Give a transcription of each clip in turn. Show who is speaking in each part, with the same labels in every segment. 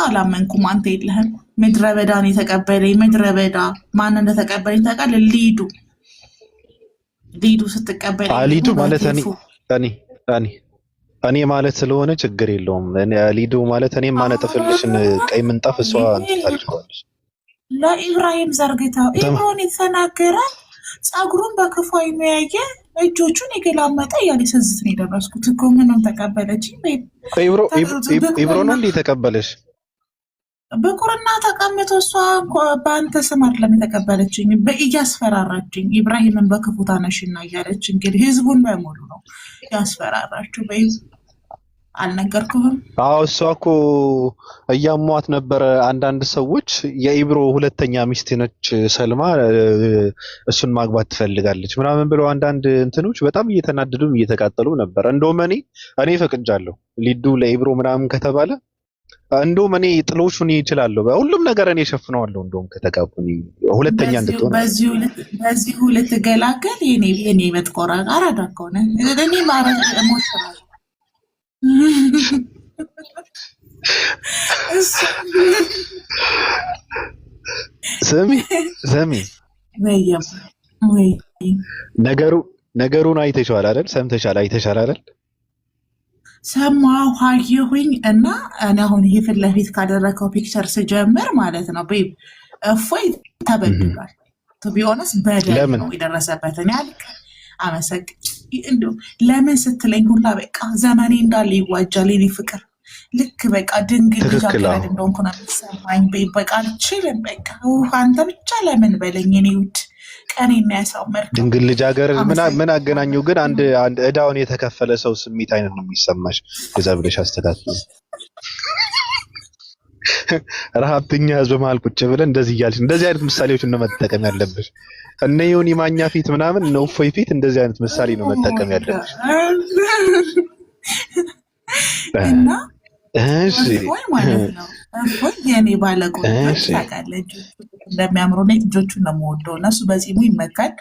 Speaker 1: አላመንኩም። አንተ የለህም ምድረ በዳን የተቀበለኝ ምድረ በዳ ማን እንደተቀበለኝ ታውቃለህ? ሊዱ ስትቀበለኝ
Speaker 2: ሊዱ ማለት እኔ ማለት ስለሆነ ችግር የለውም። ሊዱ ማለት እኔ ማነጥፍልሽን ቀይ ምንጣፍ እሷ ታድርገዋለች።
Speaker 1: ለኢብራሂም ዘርግታው ኢብሮን የተናገረ ጸጉሩን በክፉ አይኑ ያየ እጆቹን የገላመጠ እያለ ሰዝት ነው የደረስኩት እኮ። ምንም ተቀበለች
Speaker 2: ኢብሮ ነው እንዴ ተቀበለሽ?
Speaker 1: በቁርና ተቀምጦ እሷ በአንተ ስም አይደለም የተቀበለችኝ፣ እያስፈራራችኝ ኢብራሂምን በክፉ ታነሽና እያለች እንግዲህ ህዝቡን በሙሉ ነው ያስፈራራችሁ። አልነገርኩህም?
Speaker 2: አዎ እሷ እኮ እያሟት ነበረ። አንዳንድ ሰዎች የኢብሮ ሁለተኛ ሚስት ነች ሰልማ እሱን ማግባት ትፈልጋለች ምናምን ብለው አንዳንድ እንትኖች በጣም እየተናደዱም እየተቃጠሉ ነበር። እንደውም እኔ ፈቅጃለሁ ሊዱ ለኢብሮ ምናምን ከተባለ እንደውም እኔ ጥሎሹን ይችላል ሁሉም ነገር እኔ ሸፍነዋለሁ። እንደውም ከተጋቡኝ ሁለተኛ እንድትሆን
Speaker 1: በዚሁ ልትገላገል የኔ መጥቆራ አራዳ ከሆነ እኔ ማረግ ሞሽራል
Speaker 2: ስሚ ነገሩን አይተሽዋል አይደል? አይተሻል አይደል?
Speaker 1: ሰማሁ አየሁኝ። እና እኔ አሁን ይሄ ፊት ለፊት ካደረከው ፒክቸር ስጀምር ማለት ነው ቤብ እፎይ ተበድሏል። ቱ ቢ ኦነስት በደል ነው የደረሰበት። እኔ ለምን ስትለኝ ሁላ በቃ ዘመኔ እንዳለ ይዋጃል። የኔ ፍቅር ልክ በቃ ድንግል ልጃገረድ እንደሆንኩ ነው የሚሰማኝ። በቃ አልችልም። በቃ አንተ ብቻ ለምን በለኝ የኔ ውድ ቀኔና ያሳመርኩ
Speaker 2: ድንግል ልጃገረድ ምን አገናኘው? ግን አንድ እዳውን የተከፈለ ሰው ስሜት አይነት ነው የሚሰማሽ። ከዛ ብለሽ አስተካክል። ረሃብተኛ ህዝብ መሀል ቁጭ ብለን እንደዚህ እያልሽ እንደዚህ አይነት ምሳሌዎችን ነው መጠቀም ያለብሽ። እነ ዮኒ ማኛ ፊት ምናምን ነው እፎይ ፊት እንደዚህ አይነት ምሳሌ ነው መጠቀም ያለብሽ።
Speaker 1: እና እፎይ ማለት ነው እፎይ የኔ ባለቆች ታውቃለች እንደሚያምሩ ነው። ልጆቹን ነው የምወደው። እነሱ በጺሙ ይመካል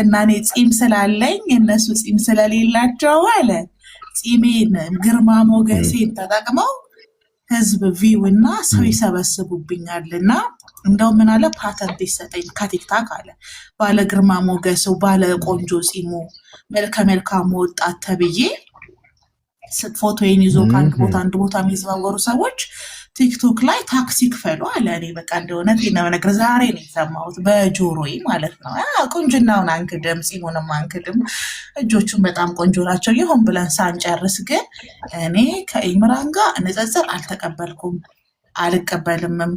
Speaker 1: እና እኔ ጺም ስላለኝ እነሱ ጺም ስለሌላቸው አለ ጺሜን ግርማ ሞገሴን ተጠቅመው ህዝብ ቪው እና ሰው ይሰበስቡብኛል። እና እንደው ምን አለ ፓተንት ይሰጠኝ ከቲክታክ አለ ባለ ግርማ ሞገሱ ባለ ቆንጆ ጺሙ መልከ መልካም ወጣት ተብዬ ፎቶዬን ይዞ ከአንድ ቦታ አንድ ቦታ የሚዘዋወሩ ሰዎች ቲክቶክ ላይ ታክሲ ክፈሉ አለ። እኔ በቃ እንደሆነ ነገር ዛሬ ነው የሰማሁት በጆሮዬ ማለት ነው። ቁንጅናውን አንክድም፣ ጺሙንም አንክድም፣ እጆቹን በጣም ቆንጆ ናቸው። ይሁን ብለን ሳንጨርስ ግን እኔ ከኢምራን ጋር ንጽጽር አልተቀበልኩም፣ አልቀበልምም።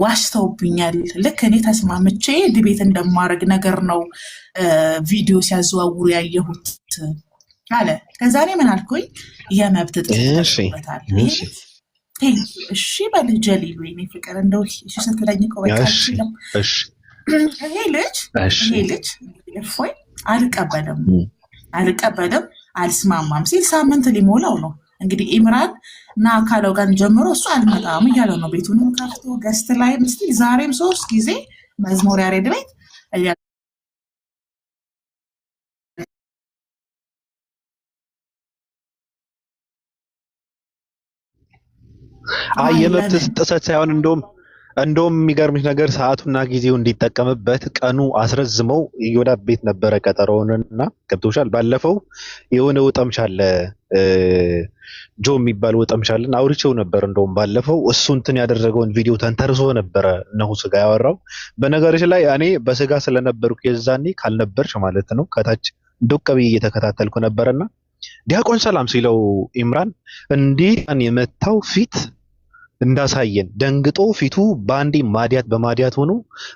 Speaker 1: ዋሽተውብኛል። ልክ እኔ ተስማምቼ ዲቤት እንደማድረግ ነገር ነው ቪዲዮ ሲያዘዋውሩ ያየሁት አለ። ከዛ እኔ ምን አልኩኝ? የመብት ጥሰት እሺ በልጅ ጀሊሉ የኔ ፍቅር እንደው ስትለኝ እኮ በቃ ይሄ ልጅ እፎይ አልቀበልም አልስማማም ሲል ሳምንት ሊሞላው ነው እንግዲህ ኢምራን እና ካለው ጋር ጀምሮ እሱ አልመጣም እያለው ነው። ቤቱንም ከፍቶ ገስት ላይ ምስል ዛሬም 3 ጊዜ መዝሙር ያሬድ ቤት
Speaker 2: የመብት ጥሰት ሳይሆን እንደውም የሚገርምሽ ነገር ሰዓቱና ጊዜው እንዲጠቀምበት ቀኑ አስረዝመው ወደ ቤት ነበረ ቀጠሮውንና ገብቶሻል። ባለፈው የሆነ ወጠምሻለ ጆ የሚባል ወጠምሻለን አውርቼው ነበር። እንደውም ባለፈው እሱ እንትን ያደረገውን ቪዲዮ ተንተርሶ ነበረ እነሆ ስጋ ያወራው። በነገርሽ ላይ እኔ በስጋ ስለነበርኩ የዛኔ ካልነበርሽ ማለት ነው ከታች ዶቅ ብዬ እየተከታተልኩ ነበርና ዲያቆን ሰላም ሲለው ኢምራን እንዲህ የመታው ፊት እንዳሳየን ደንግጦ ፊቱ ባንዴ ማዲያት በማዲያት ሆኖ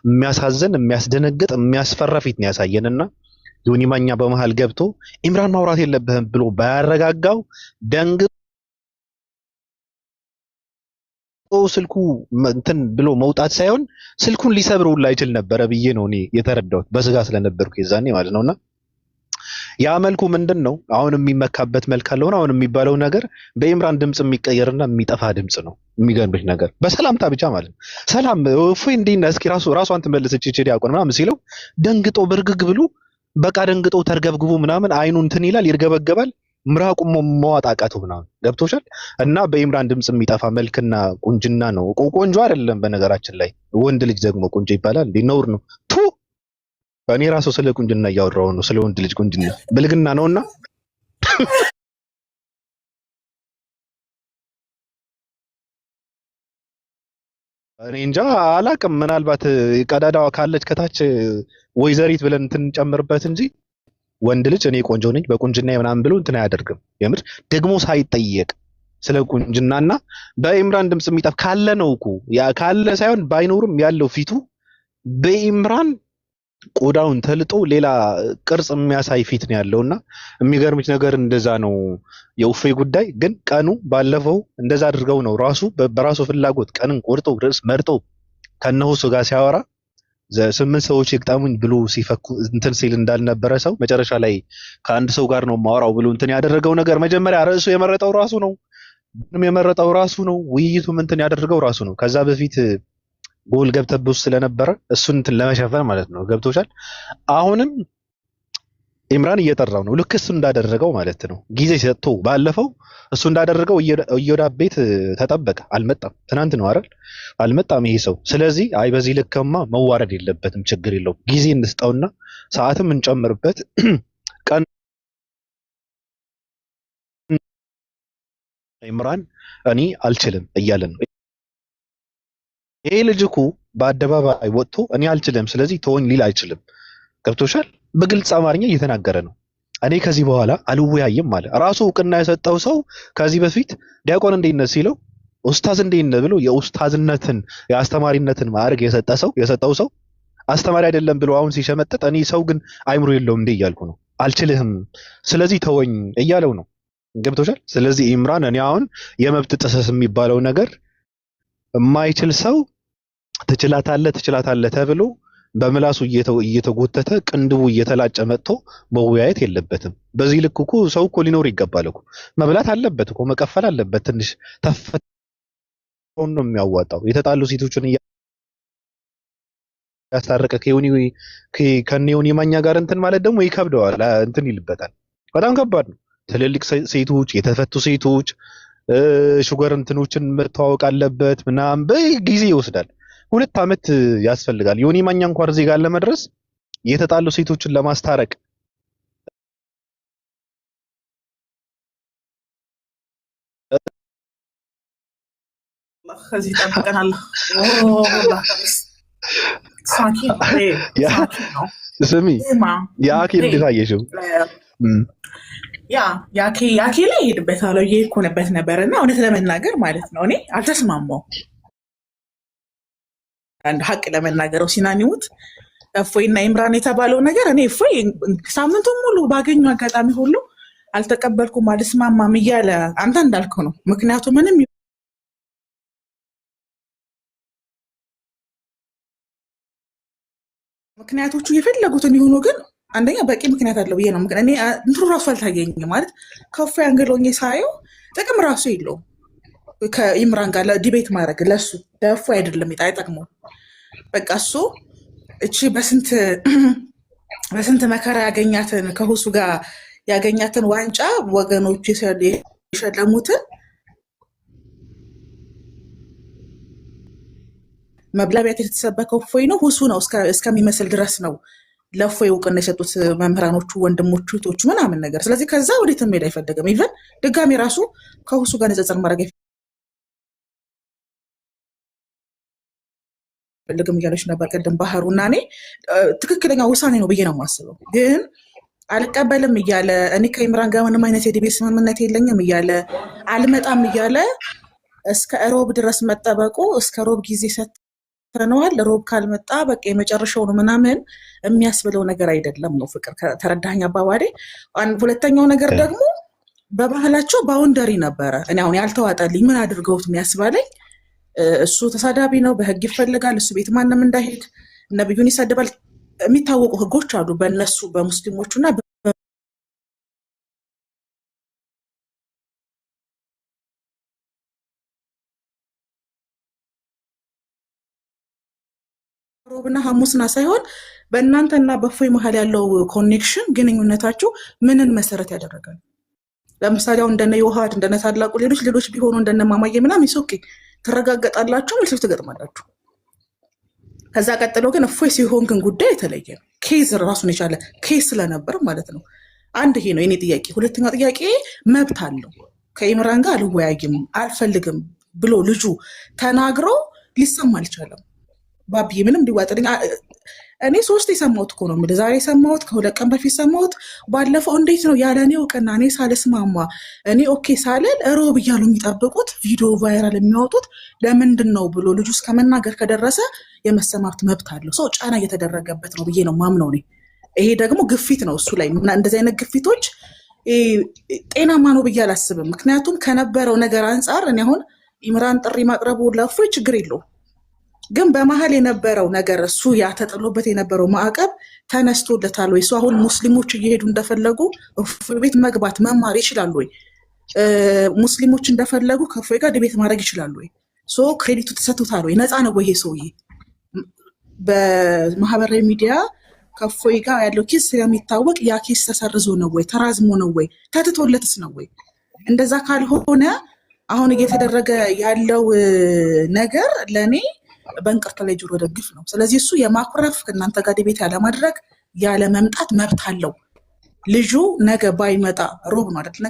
Speaker 2: የሚያሳዝን የሚያስደነግጥ የሚያስፈራ ፊት ነው ያሳየንና ዮኒ ማኛ በመሃል ገብቶ ኢምራን ማውራት የለብህም ብሎ ባያረጋጋው ደንግጦ ስልኩ እንትን ብሎ መውጣት ሳይሆን ስልኩን ሊሰብረው ላይ ይችል ነበር ብዬ ነው እኔ የተረዳሁት በስጋ ስለነበርኩ የዛኔ ማለት ነውና ያ መልኩ ምንድነው አሁን የሚመካበት መልክ አለውና አሁን የሚባለው ነገር በኢምራን ድምጽ የሚቀየርና የሚጠፋ ድምጽ ነው። የሚገርምሽ ነገር በሰላምታ ብቻ ማለት ነው። ሰላም እፎይ እንዲና እስኪ ራሷን ትመልሰች ይችላል ያቆን ምናምን ሲለው ደንግጦ ብርግግ ብሎ በቃ ደንግጦ ተርገብግቦ ምናምን አይኑ እንትን ይላል ይርገበገባል። ምራቁም መዋጥ አቃተው ምናምን ገብቶሻል። እና በኢምራን ድምጽ የሚጠፋ መልክና ቁንጅና ነው። ቆንጆ አይደለም በነገራችን ላይ ወንድ ልጅ ደግሞ ቆንጆ ይባላል እንዴ? ነውር ነው። ቱ እኔ ራሱ ስለ ቁንጅና እያወራሁ ነው፣ ስለ ወንድ ልጅ ቁንጅና ብልግና ነውና እኔ እንጃ አላቅም። ምናልባት ቀዳዳዋ ካለች ከታች ወይዘሪት ብለን እንትን ጨምርበት እንጂ ወንድ ልጅ እኔ ቆንጆ ነኝ በቁንጅና ምናምን ብሎ እንትን አያደርግም። የምር ደግሞ ሳይጠየቅ ስለ ቁንጅናና በኢምራን ድምጽ የሚጠፍ ካለ ነው እኮ ያ ካለ ሳይሆን ባይኖርም ያለው ፊቱ በኢምራን ቆዳውን ተልጦ ሌላ ቅርጽ የሚያሳይ ፊት ነው ያለውና የሚገርምሽ ነገር እንደዛ ነው። የኡፌ ጉዳይ ግን ቀኑ ባለፈው እንደዛ አድርገው ነው ራሱ በራሱ ፍላጎት ቀንን ቆርጦ ርዕስ መርጦ ከነሁሱ ጋር ሲያወራ 8 ሰዎች ይግጠሙኝ ብሎ ሲፈኩ እንትን ሲል እንዳልነበረ ሰው መጨረሻ ላይ ከአንድ ሰው ጋር ነው ማወራው ብሎ እንትን ያደረገው ነገር መጀመሪያ ርዕሱ የመረጠው ራሱ ነው። ምንም የመረጠው ራሱ ነው። ውይይቱም እንትን ያደረገው ራሱ ነው። ከዛ በፊት ጎል ገብተብስ ስለነበረ እሱን እንትን ለመሸፈን ማለት ነው። ገብቶሻል። አሁንም ኢምራን እየጠራው ነው ልክ እሱ እንዳደረገው ማለት ነው። ጊዜ ሰጥቶ ባለፈው እሱ እንዳደረገው እየወዳብ ቤት ተጠበቀ። አልመጣም። ትናንት ነው አይደል? አልመጣም ይሄ ሰው። ስለዚህ አይ በዚህ ልክማ መዋረድ የለበትም ችግር የለውም ጊዜ እንስጠውና ሰዓትም እንጨምርበት ቀን ኢምራን እኔ አልችልም እያለን ነው። ይሄ ልጅ እኮ በአደባባይ ወጥቶ እኔ አልችልም ስለዚህ ተወኝ ሊል አይችልም። ገብቶሻል። በግልጽ አማርኛ እየተናገረ ነው። እኔ ከዚህ በኋላ አልወያይም አለ። ራሱ እውቅና የሰጠው ሰው ከዚህ በፊት ዲያቆን እንዴት ሲለው ኡስታዝ እንዴት ብሎ የኡስታዝነትን የአስተማሪነትን ማዕረግ የሰጠው ሰው አስተማሪ አይደለም ብሎ አሁን ሲሸመጥጥ እኔ ሰው ግን አይምሮ የለውም እንዴ እያልኩ ነው። አልችልህም ስለዚህ ተወኝ እያለው ነው። ገብቶሻል። ስለዚህ ኢምራን እኔ አሁን የመብት ጥሰት የሚባለው ነገር የማይችል ሰው ትችላታለህ ተብሎ በምላሱ እየተጎተተ ቅንድቡ እየተላጨ መጥቶ መወያየት የለበትም። በዚህ ልክ እኮ ሰው እኮ ሊኖር ይገባል እኮ መብላት አለበት እኮ መቀፈል አለበት። ትንሽ ተፈጥሮን ነው የሚያዋጣው። የተጣሉ ሴቶችን ያስታረቀ ከዮኒ ማኛ ጋር እንትን ማለት ደግሞ ይከብደዋል። እንትን ይልበታል። በጣም ከባድ ነው። ትልልቅ ሴቶች የተፈቱ ሴቶች ሹገር እንትኖችን መተዋወቅ አለበት ምናምን በጊዜ ይወስዳል። 2 ዓመት ያስፈልጋል። ዮኒ ማኛ እንኳን እዚህ ጋር ለመድረስ የተጣሉ ሴቶችን ለማስታረቅ
Speaker 1: ከዚህ ጠብቀናል።
Speaker 2: ስሚ የአኬ እንዴት አየሽው?
Speaker 1: ያኬ ላይ ሄድበታለሁ እየሄድኩበት ነበር እና እውነት ለመናገር ማለት ነው እኔ አልተስማማው አንድ ሀቅ ለመናገረው ሲናኒሙት እፎይና ኢምራን የተባለው ነገር እኔ እፎይ ሳምንቱን ሙሉ ባገኙ አጋጣሚ ሁሉ አልተቀበልኩም አልስማማም እያለ አንተ እንዳልከው ነው። ምክንያቱም ምንም ምክንያቶቹ የፈለጉትን ይሁኑ ግን አንደኛ በቂ ምክንያት አለው ብዬ ነው። እኔ እንትኑ ራሱ አልታገኘኝም ማለት ከእፎይ አንግሎኝ ሳየው ጥቅም ራሱ የለውም። ከኢምራን ጋር ዲቤት ማድረግ ለሱ ለእፎይ አይደለም አይጠቅመው። በቃ እሱ እቺ በስንት መከራ ያገኛትን ከሁሱ ጋር ያገኛትን ዋንጫ ወገኖች የሸለሙትን መብላቢያት የተሰበከው እፎይ ነው። ሁሱ ነው እስከሚመስል ድረስ ነው ለእፎይ እውቅና የሰጡት መምህራኖቹ፣ ወንድሞቹ፣ እህቶቹ ምናምን ነገር። ስለዚህ ከዛ ወዴትም ሄድ አይፈልግም። ኢቨን ድጋሚ ራሱ ከሁሱ ጋር ንጽጽር ማድረግ አይፈልግም እያለች ነበር ቅድም ባህሩ እና እኔ ትክክለኛ ውሳኔ ነው ብዬ ነው የማስበው። ግን አልቀበልም እያለ እኔ ከኢምራን ጋር ምንም አይነት የዲቤት ስምምነት የለኝም እያለ አልመጣም እያለ እስከ ሮብ ድረስ መጠበቁ እስከ ሮብ ጊዜ ሰጥተነዋል። ሮብ ካልመጣ በቃ የመጨረሻው ነው ምናምን የሚያስብለው ነገር አይደለም ነው። ፍቅር ተረዳኸኝ አባባሌ? ሁለተኛው ነገር ደግሞ በባህላቸው ባውንደሪ ነበረ። እኔ አሁን ያልተዋጠልኝ ምን አድርገውት የሚያስባለኝ እሱ ተሳዳቢ ነው፣ በህግ ይፈልጋል፣ እሱ ቤት ማንም እንዳይሄድ፣ ነብዩን ይሰድባል። የሚታወቁ ህጎች አሉ በእነሱ በሙስሊሞቹ እና ሮብና ሐሙስና ሳይሆን በእናንተና በእፎይ መሀል ያለው ኮኔክሽን ግንኙነታችሁ ምንን መሰረት ያደረገ ነው? ለምሳሌ አሁን እንደነ ዮሐድ እንደነ ታላቁ ሌሎች ቢሆኑ እንደነ ማማዬ ምናምን ኦኬ ትረጋገጣላችሁ፣ መልሶች ትገጥማላችሁ። ከዛ ቀጥሎ ግን እፎይ ሲሆን ግን ጉዳይ የተለየ ነው። ኬዝ ራሱን የቻለ ኬዝ ስለነበር ማለት ነው። አንድ ይሄ ነው የኔ ጥያቄ። ሁለተኛው ጥያቄ መብት አለው ከኢምራን ጋር አልወያይም አልፈልግም ብሎ ልጁ ተናግሮ ሊሰማ አልቻለም። ባብዬ ምንም ሊዋጥልኝ እኔ 3 የሰማሁት እኮ ነው የምልህ። ዛሬ የሰማሁት ከ2 ቀን በፊት ሰማሁት። ባለፈው እንዴት ነው ያለ እኔ እውቅና እኔ ሳልስማማ እኔ ኦኬ ሳልል ሮብ እያሉ የሚጠብቁት ቪዲዮ ቫይራል የሚያወጡት ለምንድን ነው ብሎ ልጁ እስከ መናገር ከደረሰ የመሰማት መብት አለው። ሰው ጫና እየተደረገበት ነው ብዬ ነው ማምነው እኔ። ይሄ ደግሞ ግፊት ነው እሱ ላይ። እንደዚህ አይነት ግፊቶች ጤናማ ነው ብዬ አላስብም። ምክንያቱም ከነበረው ነገር አንጻር እኔ አሁን ኢምራን ጥሪ ማቅረቡ ለእፎይ ችግር የለውም፣ ግን በመሀል የነበረው ነገር እሱ ያተጥሎበት የነበረው ማዕቀብ ተነስቶለታል ወይ? እሱ አሁን ሙስሊሞች እየሄዱ እንደፈለጉ እፎይ ቤት መግባት መማር ይችላሉ ወይ? ሙስሊሞች እንደፈለጉ ከእፎይ ጋር ድቤት ማድረግ ይችላሉ ወይ? ክሬዲቱ ተሰጥቶታል ወይ? ነፃ ነው ወይ ይሄ ሰውዬ? በማህበራዊ ሚዲያ ከእፎይ ጋር ያለው ኬስ ስለሚታወቅ ያ ኬስ ተሰርዞ ነው ወይ? ተራዝሞ ነው ወይ? ተትቶለትስ ነው ወይ? እንደዛ ካልሆነ አሁን እየተደረገ ያለው ነገር ለእኔ በእንቅርት ላይ ጆሮ ደግፍ ነው። ስለዚህ እሱ የማኩረፍ ከእናንተ ጋር ቤት ያለማድረግ ያለመምጣት መብት አለው። ልጁ ነገ ባይመጣ ሮብ ነው አይደል?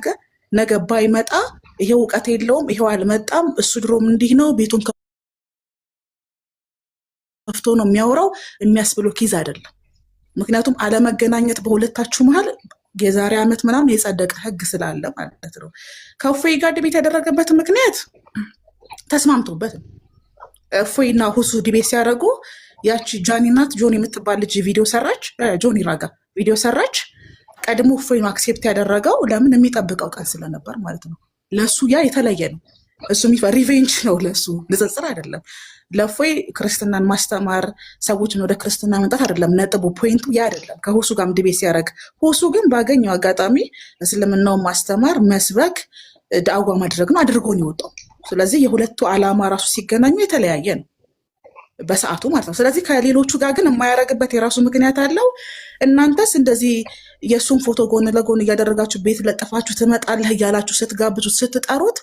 Speaker 1: ነገ ባይመጣ ይሄው እውቀት የለውም ይሄው አልመጣም እሱ ድሮም እንዲህ ነው ቤቱን ከፍቶ ነው የሚያወራው የሚያስብሎ ኪዝ አይደለም። ምክንያቱም አለመገናኘት በሁለታችሁ መሀል የዛሬ ዓመት ምናምን የጸደቀ ህግ ስላለ ማለት ነው። ከእፎይ ጋር ዲቤት ያደረገበት ምክንያት ተስማምቶበት ነው። እፎይና ሁሱ ዲቤት ሲያደርጉ ያቺ ጃኒ ናት ጆኒ የምትባል ልጅ ቪዲዮ ሰራች፣ ጆኒ ራጋ ቪዲዮ ሰራች። ቀድሞ እፎይ ነው አክሴፕት ያደረገው ለምን የሚጠብቀው ቀን ስለነበር ማለት ነው። ለሱ ያ የተለየ ነው። እሱ ሪቬንጅ ነው ለሱ ንጽጽር አይደለም። ለእፎይ ክርስትናን ማስተማር ሰዎችን ወደ ክርስትና መምጣት አይደለም ነጥቡ፣ ፖይንቱ ያ አይደለም። ከሁሱ ጋርም ዲቤት ሲያደርግ ሁሱ ግን ባገኘው አጋጣሚ እስልምናውን ማስተማር መስበክ ዳዕዋ ማድረግ ነው አድርጎ ነው የወጣው። ስለዚህ የሁለቱ ዓላማ ራሱ ሲገናኙ የተለያየ ነው በሰዓቱ ማለት ነው። ስለዚህ ከሌሎቹ ጋር ግን የማያደርግበት የራሱ ምክንያት አለው። እናንተስ እንደዚህ የእሱን ፎቶ ጎን ለጎን እያደረጋችሁ ቤት ለጠፋችሁ ትመጣለህ እያላችሁ ስትጋብዙት ስትጠሩት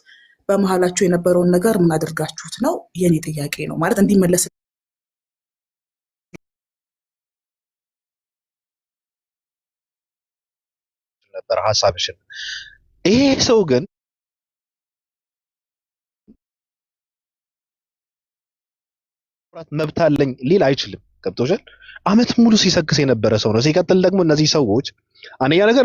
Speaker 1: በመሀላችሁ የነበረውን ነገር ምን አድርጋችሁት ነው? የኔ ጥያቄ ነው ማለት እንዲመለስ
Speaker 2: ነበር ሀሳብሽን። ይሄ ሰው ግን መብት አለኝ ሊል አይችልም። ገብቶሻል? አመት ሙሉ ሲሰክስ የነበረ ሰው ነው። ሲቀጥል ደግሞ እነዚህ ሰዎች አንደኛ ነገር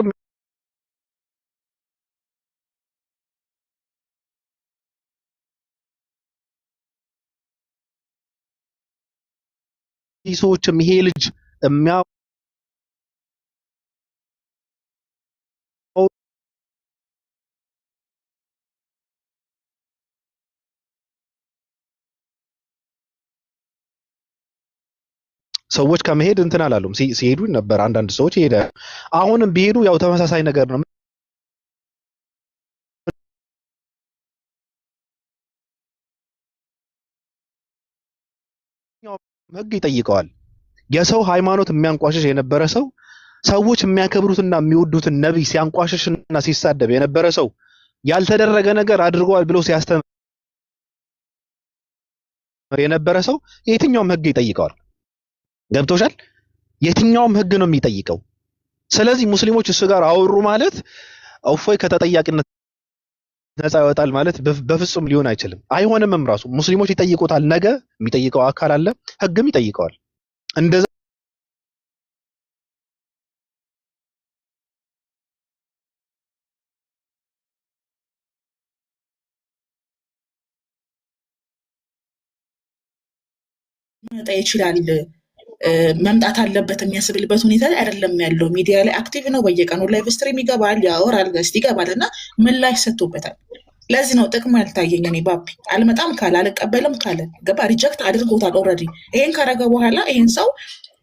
Speaker 2: ሰዎችም ይሄ ልጅ ሰዎች ከመሄድ እንትን አላሉም። ሲሄዱ ነበር አንዳንድ ሰዎች ይሄዳ። አሁንም ቢሄዱ ያው ተመሳሳይ ነገር ነው። ህግ ይጠይቀዋል። የሰው ሃይማኖት የሚያንቋሽሽ የነበረ ሰው ሰዎች የሚያከብሩትና የሚወዱትን ነብይ ሲያንቋሽሽና ሲሳደብ የነበረ ሰው ያልተደረገ ነገር አድርገዋል ብሎ ሲያስተምር የነበረ ሰው የትኛውም ህግ ይጠይቀዋል። ገብቶሻል? የትኛውም ህግ ነው የሚጠይቀው። ስለዚህ ሙስሊሞች እሱ ጋር አወሩ ማለት እፎይ ከተጠያቂነት ነፃ ይወጣል ማለት በፍጹም ሊሆን አይችልም። አይሆንምም። ራሱ ሙስሊሞች ይጠይቁታል። ነገ የሚጠይቀው አካል አለ፣ ህግም ይጠይቀዋል። እንደዛ
Speaker 1: መጣ ይችላል መምጣት አለበት የሚያስብልበት ሁኔታ ላይ አይደለም ያለው። ሚዲያ ላይ አክቲቭ ነው። በየቀኑ ላይቭ ስትሪም ይገባል፣ ያወራል፣ ገስት ይገባል እና ምላሽ ሰጥቶበታል። ለዚህ ነው ጥቅሙ ያልታየኝ። እኔ ባቢ አልመጣም ካለ አልቀበልም ካለ ገባ ሪጀክት አድርጎታል ኦልሬዲ። ይሄን ካረገ በኋላ ይሄን ሰው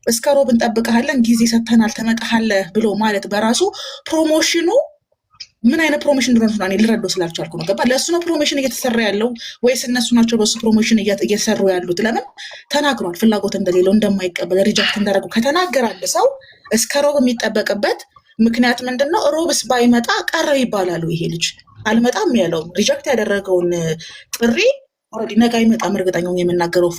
Speaker 1: እስከ ሮብ እንጠብቅሃለን ጊዜ ሰጥተናል ትመጣለህ ብሎ ማለት በራሱ ፕሮሞሽኑ ምን አይነት ፕሮሞሽን እንደሆነ እኔ ልረዳው ስላልቻልኩ ነው። ገባ ለእሱ ነው ፕሮሞሽን እየተሰራ ያለው ወይስ እነሱ ናቸው በሱ ፕሮሞሽን እየሰሩ ያሉት? ለምን ተናግሯል፣ ፍላጎት እንደሌለው እንደማይቀበል ሪጀክት እንዳደረጉ ከተናገረ አንድ ሰው እስከ ሮብ የሚጠበቅበት ምክንያት ምንድነው? ሮብስ ባይመጣ ቀረ ይባላሉ። ይሄ ልጅ አልመጣም ያለው ሪጀክት ያደረገውን ጥሪ ኦልሬዲ ነገ አይመጣም እርግጠኛ ነኝ የምናገረው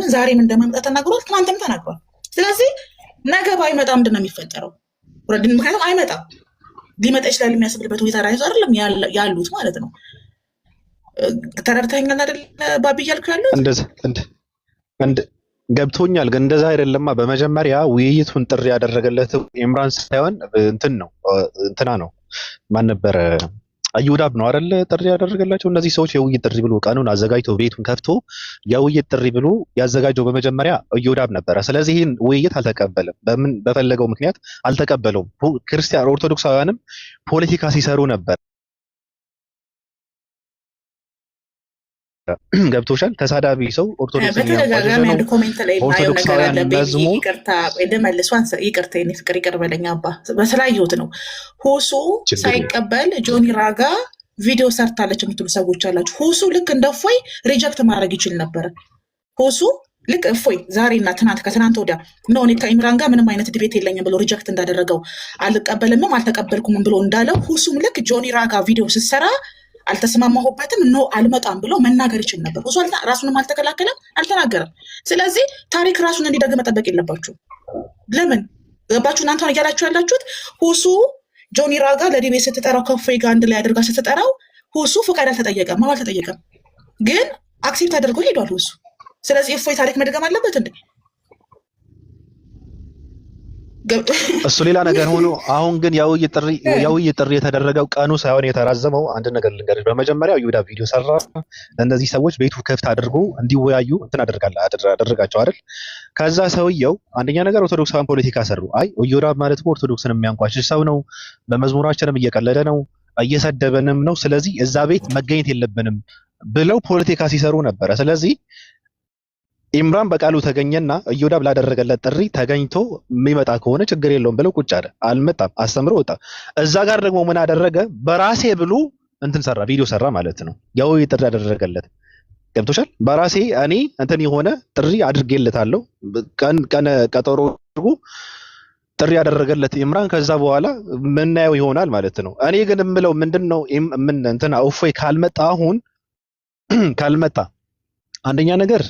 Speaker 1: ዛሬም እንደማምጣት ተናግሯል፣ ትናንትም ተናግሯል። ስለዚህ ነገ ባይመጣ ምንድን ነው የሚፈጠረው? ምክንያቱም አይመጣም፣ ሊመጣ ይችላል የሚያስብልበት ሁኔታ ላይ አይደለም ያሉት ማለት ነው። ተረድተኛል አይደል ባቢ እያልኩ ያለው
Speaker 2: ገብቶኛል። ግን እንደዛ አይደለማ። በመጀመሪያ ውይይቱን ጥሪ ያደረገለት ኢምራን ሳይሆን እንትና ነው። ማን ነበረ? አዩዳብ ነው አይደል ጥሪ ያደረገላቸው። እነዚህ ሰዎች የውይይት ጥሪ ብሎ ቀኑን አዘጋጅቶ ቤቱን ከፍቶ የውይይት ጥሪ ብሎ ያዘጋጀው በመጀመሪያ አዩዳብ ነበረ። ስለዚህ ይህን ውይይት አልተቀበለም። በፈለገው ምክንያት አልተቀበለውም። ክርስቲያን ኦርቶዶክሳውያንም ፖለቲካ ሲሰሩ ነበር። ገብቶሻል? ተሳዳቢ ሰው ኦርቶዶክሳውያን መዝሙር
Speaker 1: ይቅርታ የኔ ፍቅር ይቅር በለኝ አባ በተለያየሁት ነው። ሁሱ ሳይቀበል ጆኒ ራጋ ቪዲዮ ሰርታለች የምትሉ ሰዎች አላችሁ። ሁሱ ልክ እንደ እፎይ ሪጀክት ማድረግ ይችል ነበረ። ሁሱ ልክ እፎይ ዛሬና ትናንት ከትናንት ወዲያ ነው እኔ ከኢምራን ጋር ምንም አይነት ድቤት የለኝም ብሎ ሪጀክት እንዳደረገው አልቀበልምም አልተቀበልኩም ብሎ እንዳለው ሁሱም ልክ ጆኒ ራጋ ቪዲዮ ስትሰራ አልተስማማሁበትም ኖ አልመጣም ብሎ መናገር ይችል ነበር። ሁሱ ራሱንም አልተከላከለም አልተናገረም። ስለዚህ ታሪክ ራሱን እንዲደግም መጠበቅ የለባችሁ። ለምን ገባችሁ? እናንተ እያላችሁ ያላችሁት ሁሱ ጆኒ ራጋ ለዲቤ ስትጠራው ከፎይ ጋር አንድ ላይ አድርጋ ስትጠራው ሁሱ ፈቃድ አልተጠየቀም፣ አልተጠየቀም፣ ግን አክሴፕት አድርጎ ሄዷል ሁሱ። ስለዚህ እፎይ ታሪክ መድገም አለበት እንዴ?
Speaker 2: እሱ ሌላ ነገር ሆኖ አሁን ግን የውይይት ጥሪ የተደረገው ቀኑ ሳይሆን የተራዘመው አንድ ነገር ልንገርሽ። በመጀመሪያ ይሁዳ ቪዲዮ ሰራ። እነዚህ ሰዎች ቤቱ ክፍት አድርጎ እንዲወያዩ እንትን አደረጋቸው አይደል? ከዛ ሰውየው አንደኛ ነገር ኦርቶዶክሳውያን ፖለቲካ ሰሩ። አይ ይሁዳ ማለት ኦርቶዶክስን የሚያንቋሽሽ ሰው ነው፣ በመዝሙራችንም እየቀለደ ነው፣ እየሰደበንም ነው፣ ስለዚህ እዛ ቤት መገኘት የለብንም ብለው ፖለቲካ ሲሰሩ ነበረ። ስለዚህ ኢምራን በቃሉ ተገኘና እዮዳብ ላደረገለት ጥሪ ተገኝቶ የሚመጣ ከሆነ ችግር የለውም ብለው ቁጭ አለ። አልመጣም፣ አስተምሮ ወጣ። እዛ ጋር ደግሞ ምን አደረገ? በራሴ ብሎ እንትን ሰራ፣ ቪዲዮ ሰራ ማለት ነው። ያው ጥሪ ያደረገለት ገብቶሻል። በራሴ እኔ እንትን የሆነ ጥሪ አድርጌለታለሁ፣ ቀን ቀጠሮ አድርጎ ጥሪ ያደረገለት ኢምራን። ከዛ በኋላ ምናየው ይሆናል ማለት ነው። እኔ ግን የምለው ምንድነው እንትና እፎይ ካልመጣ አንደኛ ነገር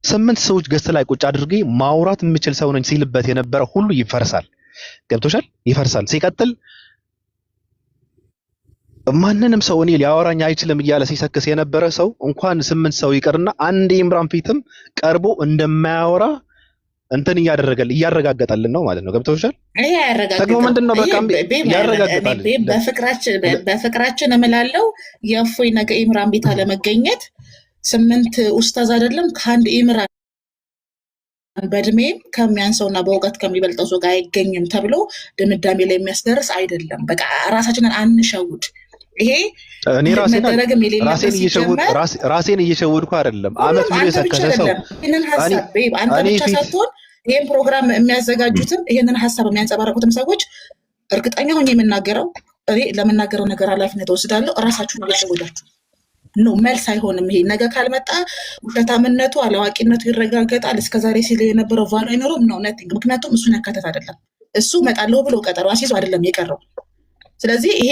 Speaker 2: 8 ሰዎች ገስት ላይ ቁጭ አድርጌ ማውራት የምችል ሰው ነኝ ሲልበት የነበረ ሁሉ ይፈርሳል። ገብቶሻል? ይፈርሳል። ሲቀጥል ማንንም ሰው እኔ ሊያወራኝ አይችልም እያለ ሲሰክስ የነበረ ሰው እንኳን 8 ሰው ይቀርና አንድ ኢምራን ፊትም ቀርቦ እንደማያወራ እንትን እያረጋገጠልን ነው ማለት ነው። ገብቶሻል?
Speaker 1: ይሄ ያረጋግጣል።
Speaker 2: ደግሞ ምንድነው በቃ ያረጋግጣል።
Speaker 1: በፍቅራችን እምላለው የእፎይ ነገ ኢምራን ቤት አለመገኘት 8 ኡስታዝ አይደለም ከአንድ ኢምራን በእድሜም ከሚያንሰውና በእውቀት ከሚበልጠው ሰው ጋር አይገኝም ተብሎ ድምዳሜ ላይ የሚያስደርስ አይደለም። በቃ ራሳችንን አንሸውድ። ይሄ
Speaker 2: እኔ ራሴን እየሸወድኩ አይደለም። አመት ሙሉ የሰከሰ ሰው
Speaker 1: ይሄንን ሐሳብ አንተ ብቻ ሳትሆን ይሄን ፕሮግራም የሚያዘጋጁትም ይሄንን ሐሳብ የሚያንጸባርቁትም ሰዎች እርግጠኛ ሆኜ የምናገረው እኔ ለምናገረው ነገር ኃላፊነት ወስዳለሁ። ራሳችሁን እየሸወዳችሁ ነው። መልስ አይሆንም። ይሄ ነገ ካልመጣ ውሸታምነቱ አላዋቂነቱ ይረጋገጣል። እስከዛሬ ሲል የነበረው ቫሉ አይኖርም ነው ነቲንግ። ምክንያቱም እሱን ያካተት አይደለም። እሱ መጣለሁ ብሎ ቀጠሮ አስይዞ አይደለም የቀረው። ስለዚህ ይሄ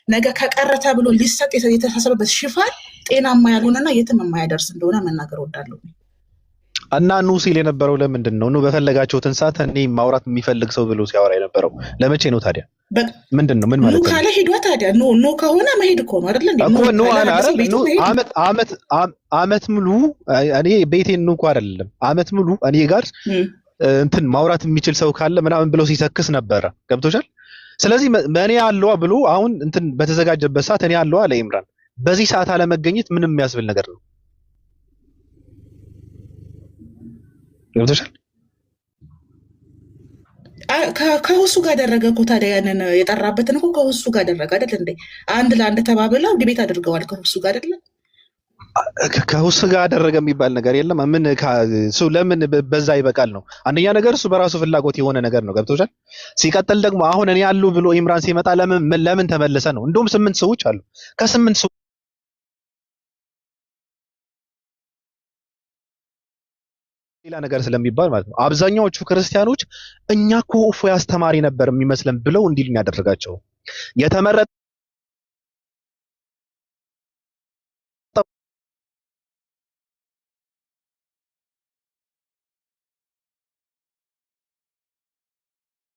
Speaker 1: ነገ ከቀረ ተብሎ ሊሰጥ የተሳሰበበት ሽፋን ጤናማ ያልሆነና የትም የማያደርስ እንደሆነ መናገር እወዳለሁ።
Speaker 2: እና ኑ ሲል የነበረው ለምንድን ነው? ኑ በፈለጋችሁትን ሰዓት እኔ ማውራት የሚፈልግ ሰው ብሎ ሲያወራ የነበረው ለመቼ ነው ታዲያ? ምንድን ነው? ምን ማለት ነው?
Speaker 1: ካለ ሂዷ ታዲያ ኑ ከሆነ መሄድ እኮ ነው አይደል?
Speaker 2: አመት ሙሉ እኔ ቤቴን ኑ እኮ አይደለም አመት ሙሉ እኔ ጋር እንትን ማውራት የሚችል ሰው ካለ ምናምን ብሎ ሲሰክስ ነበረ። ገብቶሻል? ስለዚህ እኔ አለዋ ብሎ አሁን እንትን በተዘጋጀበት ሰዓት እኔ አለዋ ለኢምራን በዚህ ሰዓት አለመገኘት ምንም የሚያስብል ነገር ነው። ገብቶሻል?
Speaker 1: ከሁሱ ጋር አደረገ እኮ ታዲያ ያንን የጠራበትን እኮ ከሁሱ ጋር አደረገ አይደል እንዴ? አንድ ለአንድ ተባብለው ዲቤት አድርገዋል ከሁሱ ጋር አይደለም?
Speaker 2: ከሁሱ ጋር አደረገ የሚባል ነገር የለም። ምን እሱ ለምን በዛ ይበቃል ነው። አንደኛ ነገር እሱ በራሱ ፍላጎት የሆነ ነገር ነው። ገብቶሻል? ሲቀጥል ደግሞ አሁን እኔ ያሉ ብሎ ኢምራን ሲመጣ ለምን ተመለሰ ነው። እንደውም 8 ሰዎች አሉ። ከ8 ሰዎች ሌላ ነገር ስለሚባል ማለት ነው። አብዛኛዎቹ ክርስቲያኖች እኛ እኮ እፎይ አስተማሪ ነበር የሚመስለን ብለው እንዲሉ ያደረጋቸው የተመረጠ